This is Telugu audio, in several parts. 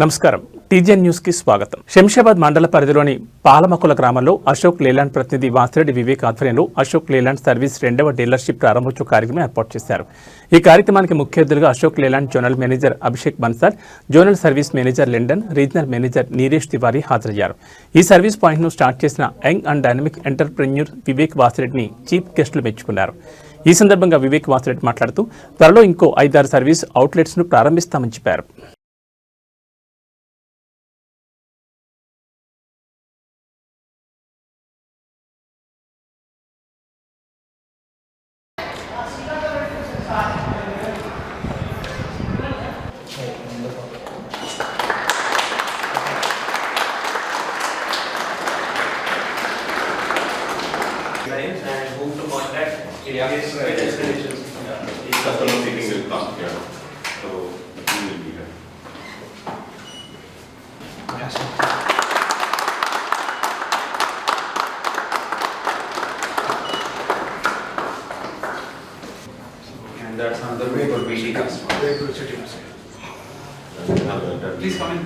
నమస్కారం టీజీఎన్ న్యూస్ కి స్వాగతం. శంషాబాద్ మండల పరిధిలోని పాలమకుల గ్రామంలో అశోక్ లేలాండ్ ప్రతినిధి వాసిరెడ్డి వివేక్ ఆధ్వర్యంలో అశోక్ లేలాండ్ సర్వీస్ 2వ డీలర్షిప్ ప్రారంభోత్సవ కార్యక్రమం ఏర్పాటు చేశారు. ఈ కార్యక్రమానికి ముఖ్య అతిథులుగా Ashok Leyland zonal manager Abhishek Bansal, zonal service manager London, regional manager Niresh Tiwari హాజరయ్యారు. ఈ సర్వీస్ పాయింట్ ను స్టార్ట్ చేసిన young and dynamic entrepreneur Vivek వాసిరెడ్డిని చీఫ్ గెస్టులు మెచ్చుకున్నారు. ఈ సందర్భంగా వివేక్ వాసిరెడ్డి మాట్లాడుతూ త్వరలో ఇంకో 5-6 సర్వీస్ అవుట్లెట్స్ ను ప్రారంభిస్తామని చెప్పారు. And whom to contact in case of escalations. Each customer meeting will come here, so the team will be here. And that's another way for BC customer. Please come in.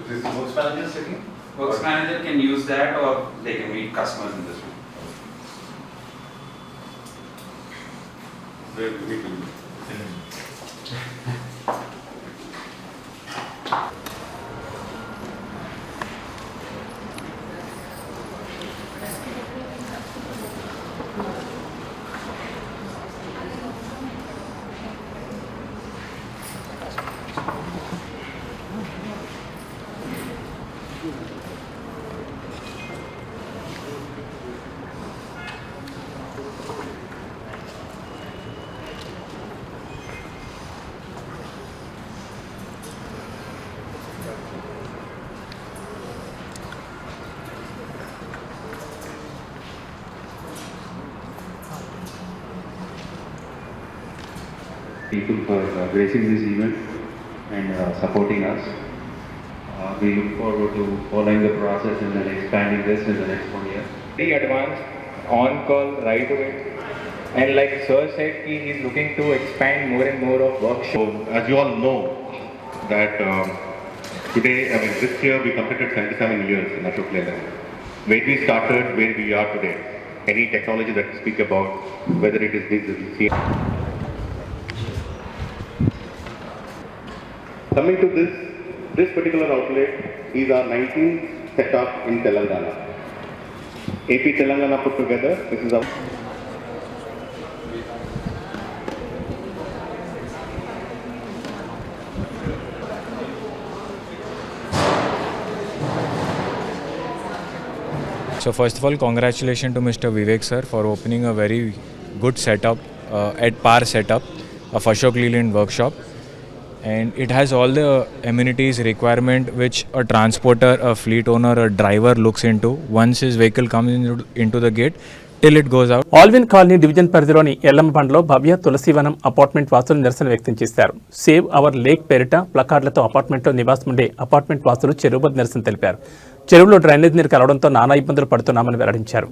This is works manager sitting? Works manager can use that or they can meet customers in this room. Where we will. People for gracing this event and supporting us. We look forward to following the process and then expanding this in the next 1 year. Very advanced, on call, right away. And like Sir said, he is looking to expand more and more of workshops. So, as you all know, that today, this year we completed 77 years in Ashok Leyland. Where we started, where we are today. Any technology that we speak about, whether it is digital. Coming to this particular outlet is our 19th setup in Telangana. AP Telangana put together, this is our... So first of all, congratulations to Mr. Vivek sir for opening a very good setup at par setup of Ashok Leyland workshop. And it has all the amenities requirement which a transporter, a fleet owner, a driver looks into once his vehicle comes into the gate till it goes out. Allwyn colony division పరిధిలోని ఎల్లమ్మబండలో భవ్య తులసివనం అపార్ట్మెంట్ వాసులు నిరసన వ్యక్తం చేశారు. సేవ్ అవర్ లేక్ పేరిట ప్లకార్డులతో అపార్ట్మెంట్లో నివాసం ఉండే అపార్ట్మెంట్ వాసులు చెరువు వద్ద నిరసన తెలిపారు. చెరువులో డ్రైనేజ్ నీరు కలవడంతో నానా ఇబ్బందులు పడుతున్నామని వెల్లడించారు.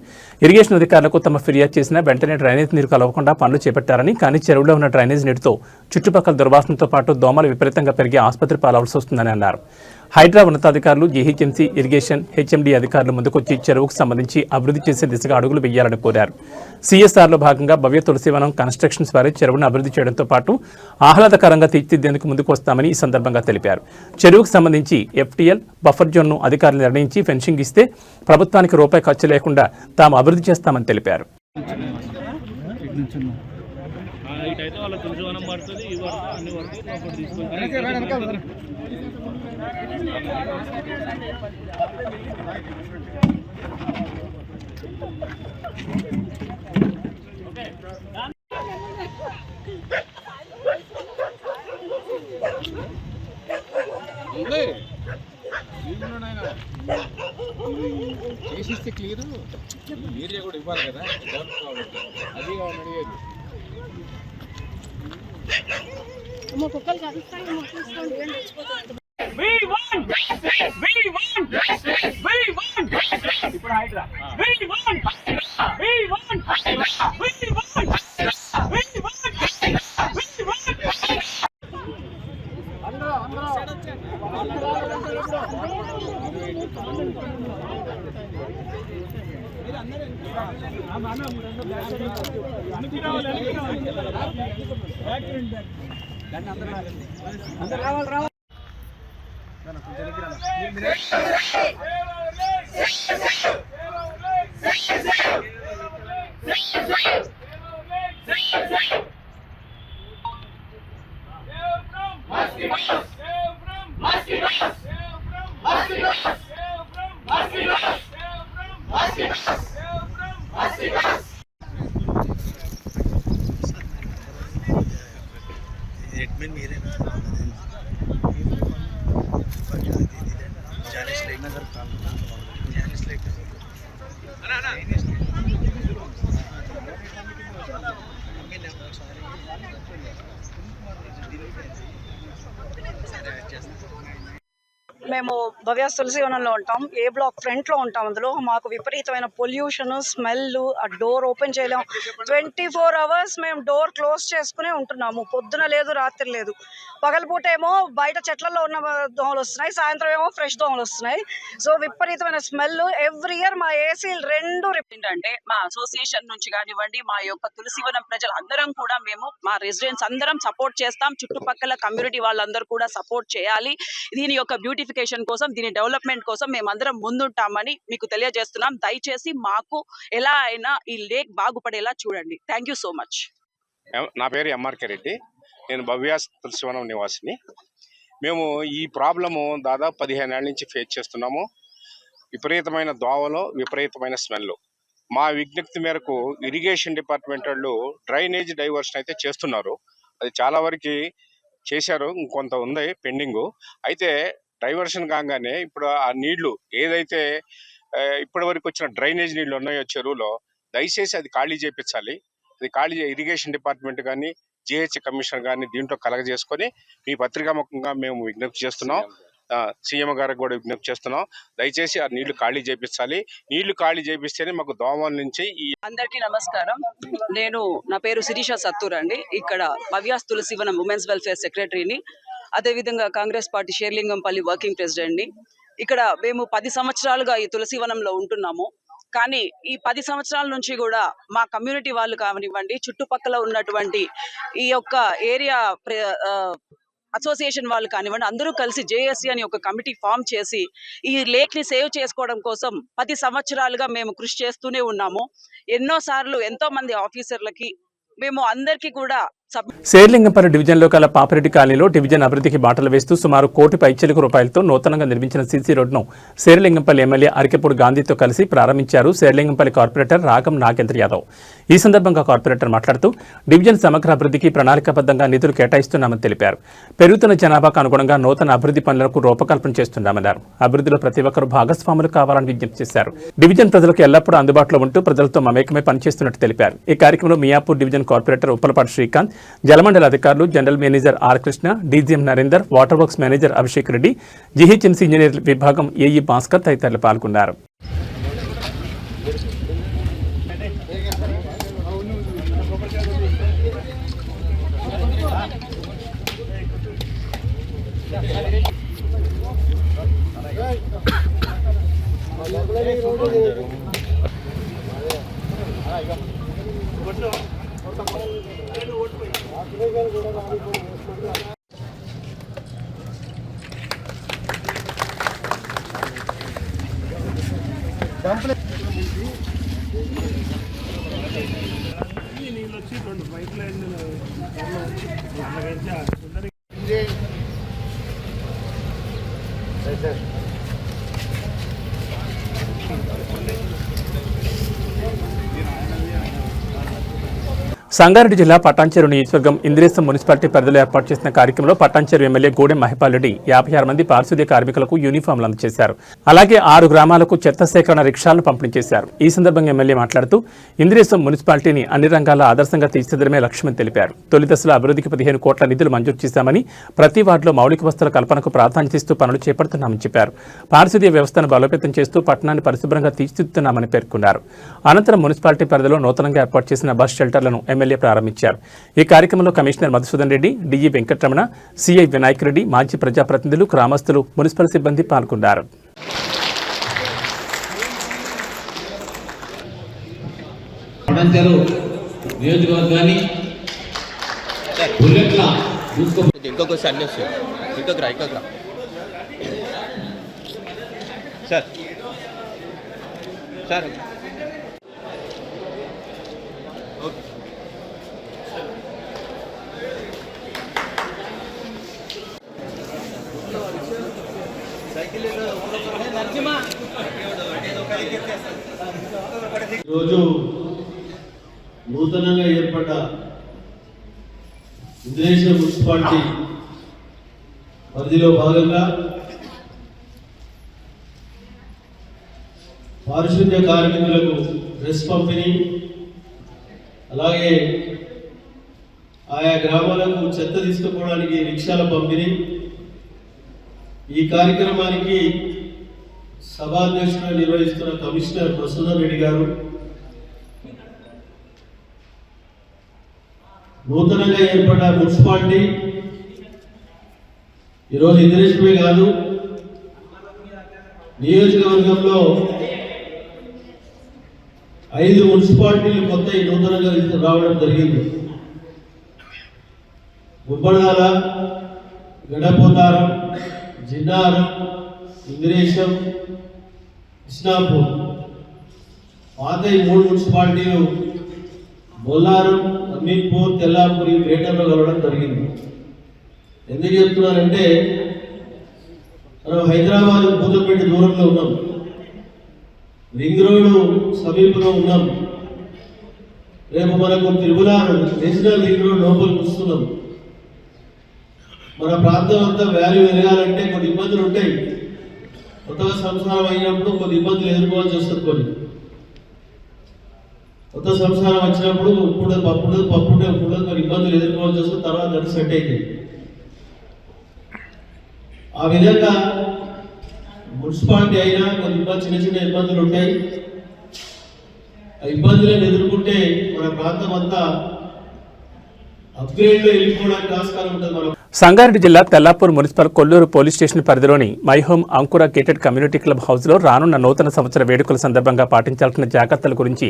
ఇరిగేషన్ అధికారులకు తమ ఫిర్యాదు చేసినా వెంటనే డ్రైనేజ్ నీరు కలవకుండా పనులు చేపట్టారని, కానీ చెరువులో ఉన్న డ్రైనేజ్ నీటితో చుట్టుపక్కల దుర్వాసనతో పాటు దోమలు విపరీతంగా పెరిగి ఆసుపత్రి పాలవలసి వస్తుందని అన్నారు. హైడ్రా ఉన్నతాధికారులు, జీహెచ్ఎంసీ, ఇరిగేషన్, హెచ్ఎండీ అధికారులు ముందుకొచ్చి చెరువుకు సంబంధించి అభివృద్ధి చేసే దిశగా అడుగులు వేయాలని కోరారు. సిఎస్ఆర్లో భాగంగా భవ్య తులసివనం కన్స్ట్రక్షన్స్ వారి చెరువును అభివృద్ధి చేయడంతో పాటు ఆహ్లాదకరంగా తీర్చిదిద్దేందుకు ముందుకు వస్తామని ఈ సందర్భంగా తెలిపారు. చెరువుకు సంబంధించి FTL బఫర్ జోన్ను అధికారులు నిర్ణయించి ఫెన్సింగ్ ఇస్తే ప్రభుత్వానికి రూపాయి ఖర్చు లేకుండా తాము అభివృద్ధి చేస్తామని తెలిపారు. చేసిస్తే క్లియర్ ఏరియా కూడా ఇవ్వాలి కదా అది అడిగేది కుక్కలు కలుస్తాయి We want justice! We want justice! మేము భవ్య తులసివనంలో ఉంటాం. ఏ బ్లాక్ ఫ్రంట్ లో ఉంటాం. అందులో మాకు విపరీతమైన పొల్యూషన్, స్మెల్, ఆ డోర్ ఓపెన్ చేయలేం. 24 hours మేము డోర్ క్లోజ్ చేసుకునే ఉంటున్నాము. పొద్దున లేదు, రాత్రి లేదు. పగలపూట ఏమో బయట చెట్లలో ఉన్న దోమలు వస్తున్నాయి, సాయంత్రం ఏమో ఫ్రెష్ దోమలు వస్తున్నాయి. సో విపరీతమైన స్మెల్. ఎవ్రీ ఇయర్ మా ఏసీలు 2 అంటే మా అసోసియేషన్ నుంచి కానివ్వండి, మా యొక్క తులసివనం ప్రజలు అందరం కూడా మేము మా రెసిడెంట్స్ అందరం సపోర్ట్ చేస్తాం. చుట్టుపక్కల కమ్యూనిటీ వాళ్ళందరూ కూడా సపోర్ట్ చేయాలి. దీని యొక్క బ్యూటిఫికేషన్ కోసం, దీని డెవలప్మెంట్ కోసం మేమందరం ముందుంటామని మీకు తెలియజేస్తున్నాం. దయచేసి మాకు ఎలా అయినా ఈ లేక్ బాగుపడేలా చూడండి. Thank you so much. నా పేరు ఎంఆర్కే రెడ్డి. నేను భవ్య తులసివనం నివాసిని. మేము ఈ ప్రాబ్లము దాదాపు 15 ఏళ్ళ నుంచి ఫేస్ చేస్తున్నాము. విపరీతమైన దోవలు, విపరీతమైన స్మెల్. మా విజ్ఞప్తి మేరకు ఇరిగేషన్ డిపార్ట్మెంట్ వాళ్ళు డ్రైనేజ్ డైవర్షన్ అయితే చేస్తున్నారు. అది చాలా వరకు చేశారు, ఇంకొంత ఉంది పెండింగ్. అయితే డైవర్షన్ కాగానే ఇప్పుడు ఆ నీళ్లు ఏదైతే ఇప్పటి వరకు వచ్చిన డ్రైనేజ్ నీళ్లు ఉన్నాయో చెరువులో, దయచేసి అది ఖాళీ చేయించాలి. అది ఖాళీ ఇరిగేషన్ డిపార్ట్మెంట్ కానీ, జిహెచ్ కమిషనర్ కానీ దీంట్లో కలగజేసుకొని మీ పత్రికాముఖంగా మేము విజ్ఞప్తి చేస్తున్నాం. సీఎం గారికి కూడా విజ్ఞప్తి చేస్తున్నాం. దయచేసి ఆ నీళ్లు ఖాళీ చేయించాలి. నీళ్లు ఖాళీ చేపిస్తేనే మాకు దోమల నుంచి అందరికీ నమస్కారం. నా పేరు శిరీష సత్తూర్ అండి. ఇక్కడ భవ్య తులసివనం ఉమెన్స్ వెల్ఫేర్ సెక్రటరీని, అదేవిధంగా కాంగ్రెస్ పార్టీ షేర్లింగంపల్లి వర్కింగ్ ప్రెసిడెంట్ని. ఇక్కడ మేము 10 సంవత్సరాలుగా ఈ తులసివనంలో ఉంటున్నాము. కానీ ఈ 10 సంవత్సరాల నుంచి కూడా మా కమ్యూనిటీ వాళ్ళు కానివ్వండి, చుట్టుపక్కల ఉన్నటువంటి ఈ యొక్క ఏరియా అసోసియేషన్ వాళ్ళు కానివ్వండి, అందరూ కలిసి జేఎస్సీ అని ఒక కమిటీ ఫామ్ చేసి ఈ లేక్ ని సేవ్ చేసుకోవడం కోసం 10 సంవత్సరాలుగా మేము కృషి చేస్తూనే ఉన్నాము. ఎన్నోసార్లు ఎంతో మంది ఆఫీసర్లకి మేము అందరికీ కూడా శేర్లింగంపల్లి డివిజన్లో కల పాపిరెడ్డి కాలనీలో డివిజన్ అభివృద్ధికి బాటలు వేస్తూ సుమారు ₹1,00,00,000 నూతనంగా నిర్మించిన సీసీ రోడ్డును శేర్లింగంపల్లి ఎమ్మెల్యే అరికెపూడి గాంధీతో కలిసి ప్రారంభించారు శేర్లింగంపల్లి కార్పొరేటర్ రాగం నాగేంద్ర యాదవ్. ఈ సందర్భంగా కార్పొరేటర్ మాట్లాడుతూ డివిజన్ సమగ్ర అభివృద్ధికి ప్రణాళికాబద్ధంగా నిధులు కేటాయిస్తున్నామని తెలిపారు. పెరుగుతున్న జనాభాకు అనుగుణంగా నూతన అభివృద్ధి పనులకు రూపకల్పన చేస్తున్నామన్నారు. అభివృద్ధిలో ప్రతి ఒక్కరూ భాగస్వాములు కావాలని విజ్ఞప్తి చేశారు. డివిజన్ ప్రజలకు ఎల్లప్పుడూ అందుబాటులో ఉంటూ ప్రజలతో మమేకమై పనిచేస్తున్నట్టు తెలిపారు. ఈ కార్యక్రమంలో మియాపూర్ డివిజన్ కార్పొరేటర్ ఉప్పలపాటి శ్రీకాంత్, జలమండలి అధికారులు, general manager R Krishna, DGM Narender, water works manager Abhishek Reddy, GHMC engineer విభాగం ఏఈ భాస్కర్ తదితరులు పాల్గొన్నారు. సంగారెడ్డి జిల్లా పటాన్చెరు నియోజకవర్గం ఇంద్రేశం మున్సిపాలిటీ పరిధిలో ఏర్పాటు చేసిన కార్యక్రమంలో పటాన్చెరు ఎమ్మెల్యే గూడెం మహిపాల్ రెడ్డి 56 మంది పారిశుద్ధ్య కార్మికులకు యూనిఫామ్లు అందజేశారు. అలాగే 6 గ్రామాలకు చెత్త సేకరణ రిక్షాలను పంపిణీ చేశారు. ఈ సందర్భంగా ఎమ్మెల్యే మాట్లాడుతూ ఇంద్రేశం మున్సిపాలిటీని అన్ని రంగాల్లో ఆదర్శంగా తీర్చిదిద్దడమే లక్ష్యమని తెలిపారు. తొలి దశలో అభివృద్ధికి 15 కోట్ల నిధులు మంజూరు చేశామని, ప్రతి వార్డులో మౌలిక వసతుల కల్పనకు ప్రాధాన్యత ఇస్తూ పనులు చేపడుతున్నామని చెప్పారు. పారిశుద్ధ్య వ్యవస్థను బలోపేతం చేస్తూ పట్టణాన్ని పరిశుభ్రంగా తీర్చిదిద్దుతున్నామని పేర్కొన్నారు. అనంతరం మున్సిపాలిటీ పరిధిలో నూతనంగా ఏర్పాటు చేసిన బస్ షెల్టర్లను ఎమ్మెల్యే ప్రారంభించారు. ఈ కార్యక్రమంలో commissioner Madhusudan Reddy, DE Venkataramana, CI Vinayak Reddy, మాజీ ప్రజాప్రతినిధులు, గ్రామస్తులు, మున్సిపల్ సిబ్బంది పాల్గొన్నారు. నియోజకవర్గాన్ని సార్ ఈరోజు నూతనంగా ఏర్పడ్డ ఇంద్రేశం మున్సిపాలిటీ పరిధిలో భాగంగా పారిశుద్ధ్య కార్మికులకు డ్రెస్ పంపిణీ, అలాగే ఆయా గ్రామాలకు చెత్త తీసుకుపోవడానికి రిక్షాల పంపిణీ. ఈ కార్యక్రమానికి సభాధ్యక్షుడు నిర్వహిస్తున్న కమిషనర్ మధుసూదన్ రెడ్డి గారు, నూతనంగా ఏర్పడ్డ మున్సిపాలిటీ ఈరోజు ఇంద్రేశమే కాదు, నియోజకవర్గంలో 5 మున్సిపాలిటీలు కొత్త నూతనంగా రావడం జరిగింది. గుబ్బడాల, గడపోతారం, జిన్నారం, ఇంద్రేశం, కృష్ణాపూర్. పాత 3 మున్సిపాలిటీలు బొల్లారం, అమీన్పూర్, తెల్లాపూర్ గ్రేటర్లో కలవడం జరిగింది. ఎందుకు చెప్తున్నారంటే మనం హైదరాబాద్ భూతపేట దూరంలో ఉన్నాం, రింగ్ రోడ్డు సమీపంలో ఉన్నాం. రేపు మనకు త్రిపురాను నేషనల్ రింగ్ రోడ్ లోపలికి వస్తున్నాం. మన ప్రాంతం అంతా వాల్యూ ఎదగాలంటే కొన్ని ఇబ్బందులు ఉంటాయి. కొత్తగా సంసారం అయినప్పుడు కొన్ని ఇబ్బందులు ఎదుర్కోవాల్సి వస్తుంది. కొత్త సంసారం వచ్చినప్పుడు పప్పుండదు కొన్ని ఇబ్బందులు ఎదుర్కోవాల్సి వస్తుంది. తర్వాత అది సెట్ అవుతాయి. ఆ విధంగా మున్సిపాలిటీ అయినా కొన్ని చిన్న ఇబ్బందులు ఉంటాయి. ఆ ఇబ్బందులను ఎదుర్కొంటే మన ప్రాంతం అంతా అప్గ్రేడ్లో వెళ్ళిపోవడానికి ఆస్కారం ఉంటుంది. మనం సంగారెడ్డి జిల్లా Tellapur municipal Kollur police station పరిధిలోని my home Ankura gated community club హౌస్లో రానున్న నూతన సంవత్సర వేడుకల సందర్భంగా పాటించాల్సిన జాగ్రత్తల గురించి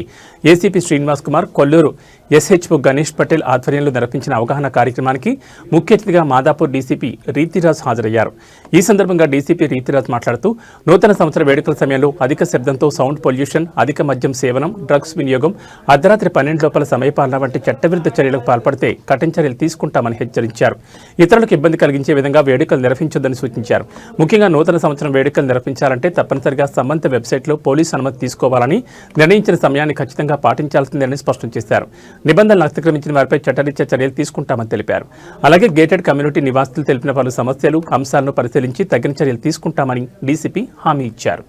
ఏసీపీ శ్రీనివాస్ కుమార్, కొల్లూరు ఎస్హెచ్ఓ గణేష్ పటేల్ ఆధ్వర్యంలో నిర్వహించిన అవగాహన కార్యక్రమానికి ముఖ్య అతిథిగా మాదాపూర్ డీసీపీ రీతిరాజ్ హాజరయ్యారు. ఈ సందర్భంగా డీసీపీ రీతిరాజ్ మాట్లాడుతూ నూతన సంవత్సర వేడుకల సమయంలో అధిక శబ్దంతో సౌండ్ పొల్యూషన్, అధిక మద్యం సేవనం, డ్రగ్స్ వినియోగం, అర్ధరాత్రి 12 లోపల సమయపాలన వంటి చట్టవిరుద్ధ చర్యలకు పాల్పడితే కఠిన చర్యలు తీసుకుంటామని హెచ్చరించారు. ఇతరులకు ఇబ్బంది కలిగించే విధంగా వేడుకలు నిర్వహించొద్దని సూచించారు. ముఖ్యంగా నూతన సంవత్సరం వేడుకలు నిర్వహించాలంటే తప్పనిసరిగా సంబంధిత వెబ్సైట్లో పోలీసు అనుమతి తీసుకోవాలని, నిర్ణయించిన సమయాన్ని ఖచ్చితంగా పాటించాల్సిందేనని స్పష్టం చేశారు. నిబంధనలు అతిక్రమించిన వారిపై చట్టరీత్యా చర్యలు తీసుకుంటామని తెలిపారు. అలాగే గేటెడ్ కమ్యూనిటీ నివాసితులు తెలిపిన పలు సమస్యలు, అంశాలను పరిశీలించి తగిన చర్యలు తీసుకుంటామని డీసీపీ హామీ ఇచ్చారు.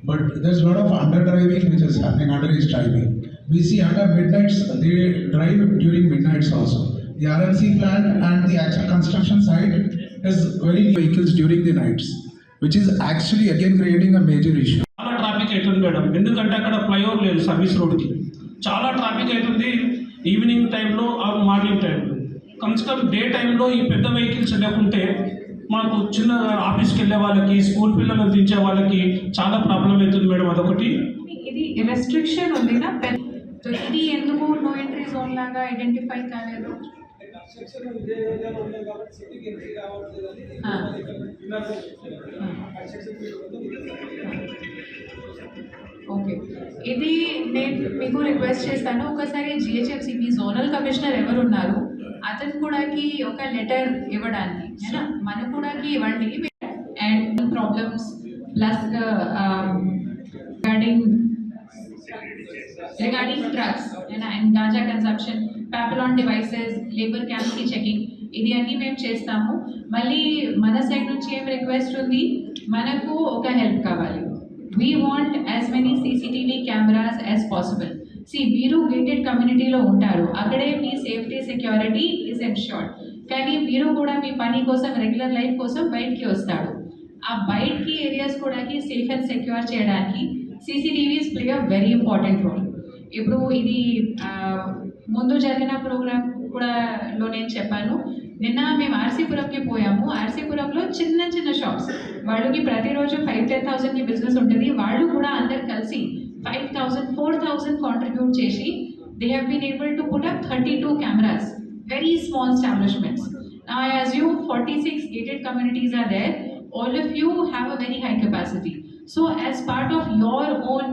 But there's a lot of under-driving which is happening, underage driving. We see under midnights, they drive during midnights also. The RMC plant and the actual construction site is very vehicles during the nights, which is actually again creating a major issue. చాలా ట్రాఫిక్ అవుతుంది మేడం, ఎందుకంటే అక్కడ ఫ్లైఓవర్ లేదు సర్వీస్ రోడ్కి. చాలా ట్రాఫిక్ అవుతుంది ఈవినింగ్ టైంలో ఆర్ మార్నింగ్ టైంలో. కమ్సే కమ్ డే టైంలో ఈ పెద్ద వెహికల్స్ లేకుంటే మాకు చిన్న ఆఫీస్కి వెళ్ళే వాళ్ళకి, స్కూల్ పిల్లలను దించే వాళ్ళకి చాలా ప్రాబ్లం అవుతుంది మేడం. అదొకటి. ఇది రెస్ట్రిక్షన్ ఉంది నా ఇది ఎందుకు నో ఎంట్రీ జోన్ లాగా ఐడెంటిఫై కాలేదు? ఓకే, ఇది నేను మీకు రిక్వెస్ట్ చేస్తాను, ఒకసారి జిహెచ్ఎంసీ జోనల్ కమిషనర్ ఎవరు ఉన్నారు అతను కూడాకి ఒక లెటర్ ఇవ్వడానికి, మనకు కూడాకి ఇవ్వండి. And problems plus regarding drugs and ganja consumption, papillon devices, labor camps ki checking, ఇది అన్నీ మేము చేస్తాము. మళ్ళీ మన సైడ్ నుంచి ఏం రిక్వెస్ట్ ఉంది, మనకు ఒక హెల్ప్ కావాలి. We want as many CCTV cameras as possible. మీరు గేటెడ్ కమ్యూనిటీలో ఉంటారు, అక్కడే మీ సేఫ్టీ సెక్యూరిటీ ఈజ్ ఎన్ష్యూర్డ్. కానీ మీరు కూడా మీ పని కోసం రెగ్యులర్ లైఫ్ కోసం బయటికి వస్తాడు. ఆ బయటికి ఏరియాస్ కూడా సేఫ్ అండ్ సెక్యూర్ చేయడానికి CCTVs play a very important role. ఇప్పుడు ఇది ముందు జరిగిన ప్రోగ్రామ్ కూడాలో నేను చెప్పాను, నిన్న మేము ఆర్సీపురంకి పోయాము. ఆర్సీపురంలో చిన్న చిన్న షాప్స్, వాళ్ళకి ప్రతిరోజు 5-10,000కి బిజినెస్ ఉంటుంది. వాళ్ళు కూడా అందరు కలిసి 5,000, 4,000 కాంట్రిబ్యూట్ చేసి they have been able to put up 32 cameras, very small establishments. Now I assume 46 gated communities are there. All of you have a very high capacity. So as part of your own,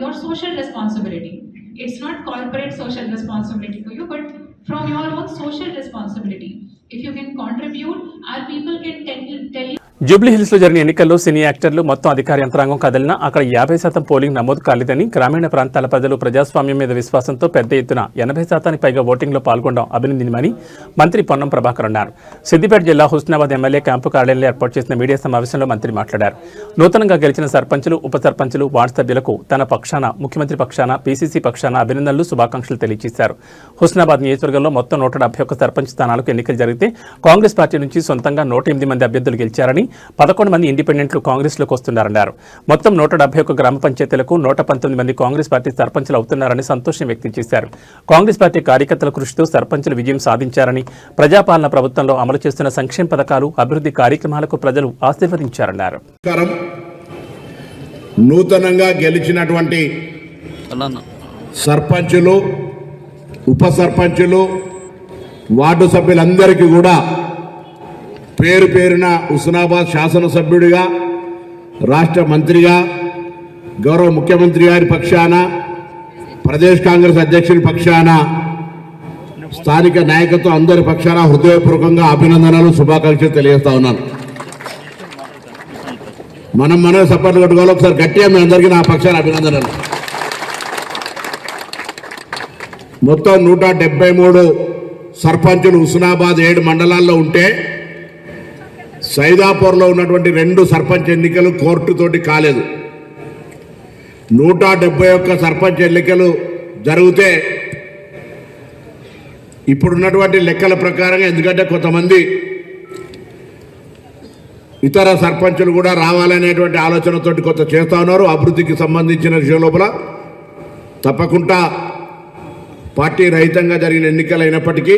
your social responsibility, it's not corporate social responsibility for you, but from your own social responsibility, if you can contribute, our people can tell you. Jubilee hills లో జరిగిన ఎన్నికల్లో సినీ యాక్టర్లు మొత్తం అధికార యంత్రాంగం కదిలినా అక్కడ 50% పోలింగ్ నమోదు కాలేదని, గ్రామీణ ప్రాంతాల ప్రజలు ప్రజాస్వామ్యం మీద విశ్వాసంతో పెద్ద ఎత్తున 80% పైగా ఓటింగ్లో పాల్గొనడం అభినందనీయమని మంత్రి పొన్నం ప్రభాకర్ అన్నారు. సిద్దిపేట జిల్లా హుస్నాబాద్ ఎమ్మెల్యే క్యాంపు కార్యాలయంలో ఏర్పాటు చేసిన మీడియా సమావేశంలో మంత్రి మాట్లాడారు. నూతనంగా గెలిచిన సర్పంచులు, ఉప సర్పంచులు, వార్డు సభ్యులకు తన పక్షాన, ముఖ్యమంత్రి పక్షాన, పీసీసీ పక్షాన అభినందనలు, శుభాకాంక్షలు తెలియజేశారు. హుస్నాబాద్ నియోజకవర్గంలో మొత్తం 171 సర్పంచ్ స్థానాలకు ఎన్నికలు జరిగితే కాంగ్రెస్ పార్టీ నుంచి సొంతంగా 108 మంది అభ్యర్థులు గెలిచారని, 11 మంది ఇండిపెండెంట్లు కాంగ్రెస్లోకి వస్తున్నారన్నారు. మొత్తం 171 గ్రామ పంచాయతీలకు 119 మంది కాంగ్రెస్ పార్టీ సర్పంచులు అవుతున్నారని సంతోషం వ్యక్తం చేశారు. కాంగ్రెస్ పార్టీ కార్యకర్తల కృషితో సర్పంచులు విజయం సాధించారని, ప్రజాపాలన ప్రభుత్వంలో అమలు చేస్తున్న సంక్షేమ పథకాలు, అభివృద్ధి కార్యక్రమాలకు ప్రజలు ఆశీర్వదించారన్నారు. నూతనంగా గెలిచినటువంటి సర్పంచులు, ఉప సర్పంచులు, వార్డు సభ్యులందరికీ కూడా పేరు పేరున హుస్నాబాద్ శాసనసభ్యుడిగా, రాష్ట్ర మంత్రిగా, గౌరవ ముఖ్యమంత్రి గారి పక్షాన, ప్రదేశ్ కాంగ్రెస్ అధ్యక్షుడి పక్షాన, స్థానిక నాయకత్వం అందరి పక్షాన హృదయపూర్వకంగా అభినందనలు, శుభాకాంక్షలు తెలియజేస్తా ఉన్నాను. మనం సపోర్ట్ కొట్టుకోవాలి. ఒకసారి గట్టిగా మీ అందరికీ నా పక్షాన అభినందనలు. మొత్తం 173 సర్పంచులు హుస్నాబాద్ 7 మండలాల్లో ఉంటే సైదాపూర్లో ఉన్నటువంటి 2 సర్పంచ్ ఎన్నికలు కోర్టుతోటి కాలేదు. 171 సర్పంచ్ ఎన్నికలు జరిగితే ఇప్పుడున్నటువంటి లెక్కల ప్రకారంగా, ఎందుకంటే కొంతమంది ఇతర సర్పంచులు కూడా రావాలనేటువంటి ఆలోచనతోటి కొంత చేస్తూ ఉన్నారు. అభివృద్ధికి సంబంధించిన విషయం లోపల తప్పకుండా పార్టీ రహితంగా జరిగిన ఎన్నికలు అయినప్పటికీ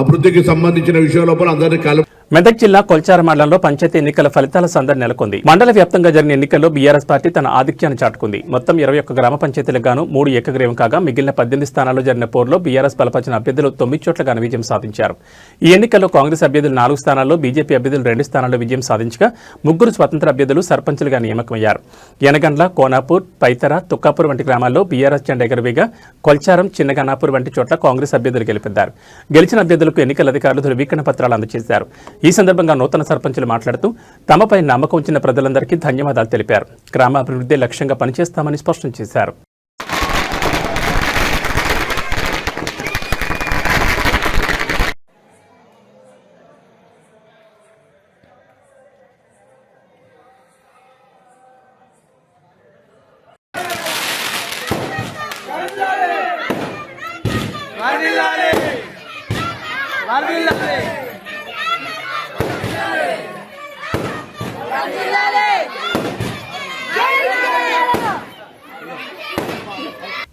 అభివృద్ధికి సంబంధించిన విషయం లోపల అందరినీ కలుపు. మెదక్ జిల్లా కొల్చార మండలంలో పంచాయతీ ఎన్నికల ఫలితాల సందడి నెలకొంది. మండల వ్యాప్తంగా జరిగిన ఎన్నికల్లో బీఆర్ఎస్ పార్టీ తన ఆధిక్యాన్ని చాటుకుంది. మొత్తం 21 గ్రామ పంచాయతీలకు గాను 3 ఏకగ్రీవం కాగా మిగిలిన 18 స్థానాల్లో జరిగిన పోరులో బీఆర్ఎస్ బలపరిచిన అభ్యర్థులు 9 చోట్ల ఘన విజయం సాధించారు. ఈ ఎన్నికల్లో కాంగ్రెస్ అభ్యర్థులు 4 స్థానాల్లో, బీజేపీ అభ్యర్థులు 2 స్థానాల్లో విజయం సాధించగా 3 స్వతంత్ర అభ్యర్థులు సర్పంచులుగా నియామకమయ్యారు. యనగండ్ల, కోనాపూర్, పైతర, తుక్కాపూర్ వంటి గ్రామాల్లో బీఆర్ఎస్ జెండా ఎగురవేగా కొల్చారం, చిన్నగనాపూర్ వంటి చోట్ల కాంగ్రెస్ అభ్యర్థులు గెలుపొందారు. గెలిచిన అభ్యర్థులకు ఎన్నికల అధికారులు ధృవీకరణ పత్రాలు అందజేశారు. ఈ సందర్భంగా నూతన సర్పంచులు మాట్లాడుతూ తమపై నమ్మకం ఉంచిన ప్రజలందరికీ ధన్యవాదాలు తెలిపారు. గ్రామాభివృద్ధి లక్ష్యంగా పనిచేస్తామని స్పష్టం చేశారు.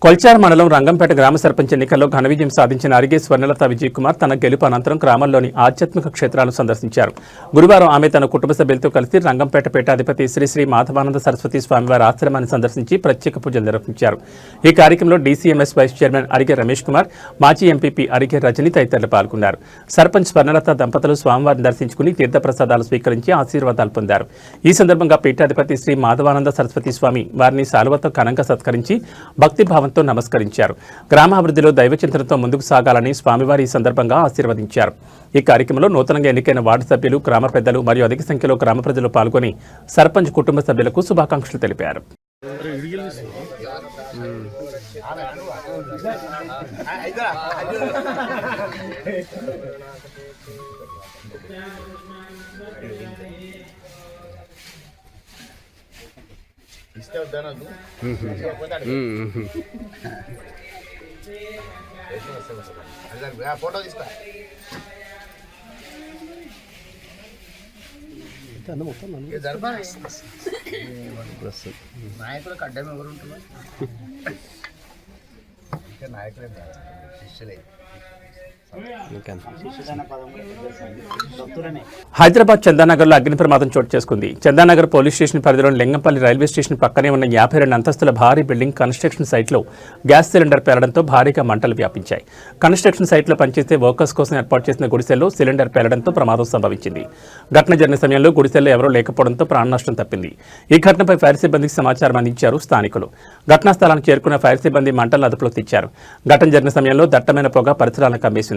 కొల్చార్ మండలం రంగంపేట గ్రామ సర్పంచ్ ఎన్నికల్లో ఘన విజయం సాధించిన అరిగే స్వర్ణలత విజయ్ కుమార్ తన గెలుపు అనంతరం గ్రామంలోని ఆధ్యాత్మిక క్షేత్రాలను సందర్శించారు. గురువారం ఆమె తన కుటుంబ సభ్యులతో కలిసి రంగంపేట పీఠాధిపతి శ్రీ మాధవానంద సరస్వతి స్వామివారి ఆశ్రమాన్ని సందర్శించి ప్రత్యేక పూజలు నిర్వహించారు. ఈ కార్యక్రమంలో DCMS vice chairman Arige Ramesh Kumar, మాజీ ఎంపీపీ అరిగే రజని తదితరులు పాల్గొన్నారు. సర్పంచ్ స్వర్ణలత దంపతులు స్వామివారిని దర్శించుకుని తీర్థప్రసాదాలు స్వీకరించి ఆశీర్వాదాలు పొందారు. ఈ సందర్భంగా పీఠాధిపతి శ్రీ మాధవానంద సరస్వతి స్వామి వారిని శాలువతో ఘనంగా సత్కరించి భక్తిభావంతో నమస్కరించారు. గ్రామాభివృద్ధిలో దైవచింతనతో ముందుకు సాగాలని స్వామివారి ఈ సందర్భంగా ఆశీర్వదించారు. ఈ కార్యక్రమంలో నూతనంగా ఎన్నికైన వార్డు సభ్యులు, గ్రామ పెద్దలు మరియు అధిక సంఖ్యలో గ్రామ ప్రజలు పాల్గొని సర్పంచ్ కుటుంబ సభ్యులకు శుభాకాంక్షలు తెలిపారు. ఫోటో తీస్తా నాయకులకు అడ్డం ఎవరు ఉంటున్నారు? నాయకులే శిష్యులే. హైదరాబాద్ చందానగర్లో అగ్ని ప్రమాదం చోటు చేసుకుంది. చందానగర్ పోలీస్ స్టేషన్ పరిధిలోని లింగంపల్లి రైల్వే స్టేషన్ పక్కనే ఉన్న 52 అంతస్తుల భారీ బిల్డింగ్ కన్స్ట్రక్షన్ సైట్లో గ్యాస్ సిలిండర్ పేలడంతో భారీగా మంటలు వ్యాపించాయి. కన్స్ట్రక్షన్ సైట్లో పనిచేసే వర్కర్స్ కోసం ఏర్పాటు చేసిన గుడిసెల్లో సిలిండర్ పేలడంతో ప్రమాదం సంభవించింది. ఘటన జరిగిన సమయంలో గుడిసెల్లో ఎవరూ లేకపోవడంతో ప్రాణనష్టం తప్పింది. ఈ ఘటనపై ఫైర్ సిబ్బందికి సమాచారం అందించారు స్థానికులు. ఘటనా స్థలానికి చేరుకున్న ఫైర్ సిబ్బంది మంటలను అదుపులోకి తెచ్చారు. ఘటన జరిగిన సమయంలో దట్టమైన పొగ పరిసరాలను కమ్మేసింది.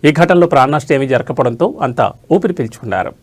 ఈ ఘటనలో ప్రాణనష్టం ఏమీ జరగకపోవడంతో అంతా ఊపిరి పీల్చుకున్నారు.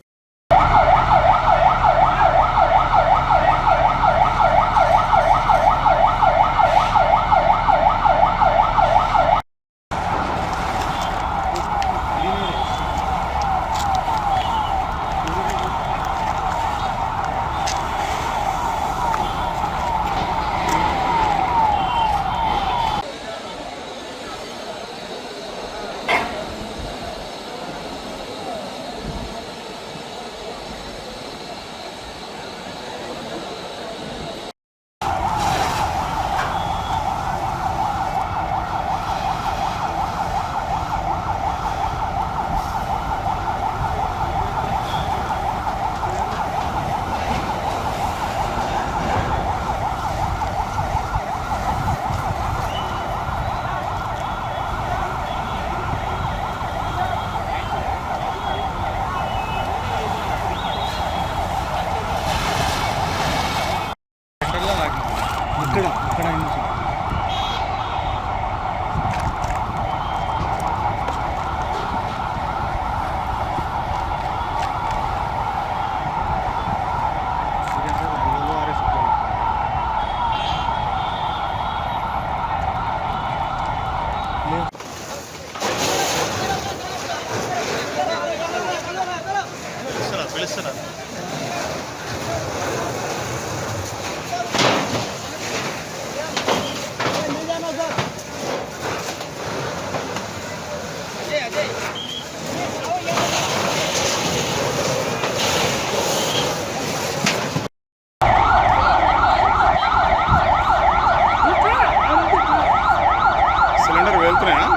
సిలిండర్ వెళ్తున్నాయా?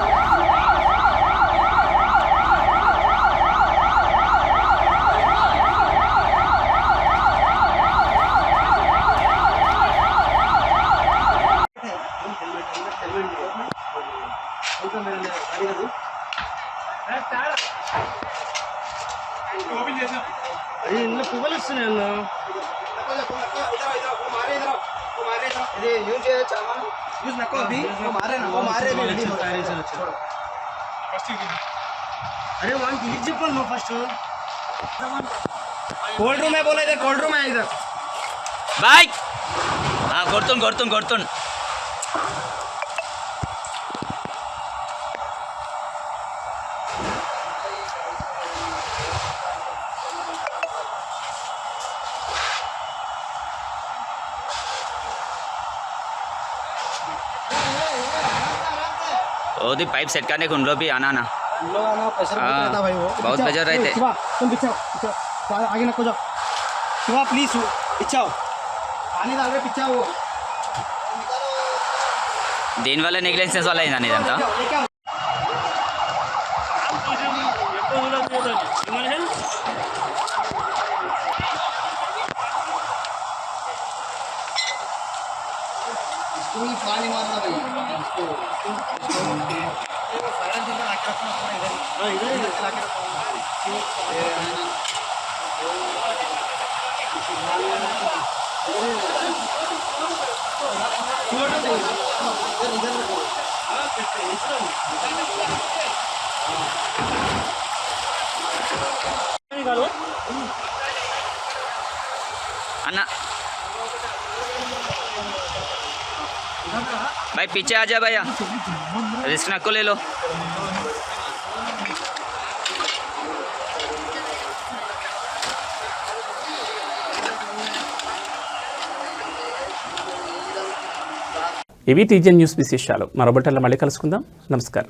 అది ఇందులో పువ్వులు వస్తున్నాయి అన్న. ఇది యూజ్ చేయొచ్చా? యూజ్ నక్కో అभी वो मारे ना वो मारे भी रेडी हो रहा है. फर्स्ट अरे वन क्लिक చెప్పాలి నువ్వు ఫస్ట్. కోల్డ్ రూమ్ है बोला इधर कोल्ड रूम है इधर भाई. हां కొడుతున్ ओदी पाइप सेट करने को उन लोग भी आना ना पैसा भाई वो बहुत प्रेशर रहते. तुम पीछे आगे नको जाओ शिवा प्लीज पीछे आओ पानी डाल रहे पीछे वो దీనివల్ల నెగ్లెన్సెస్ వల్ల అయిందని ఇదంతా. पानी मारना भैया इसको फायर जितना लाके रखना पड़ेगा इधर लाके अन्ना भाई पीछे आ जा भैया, रिस्क नको ले लो. ఇవి టీజన్ న్యూస్ విశేషాలు. మరో బులెటిన్లో మళ్ళీ కలుసుకుందాం. నమస్కారం.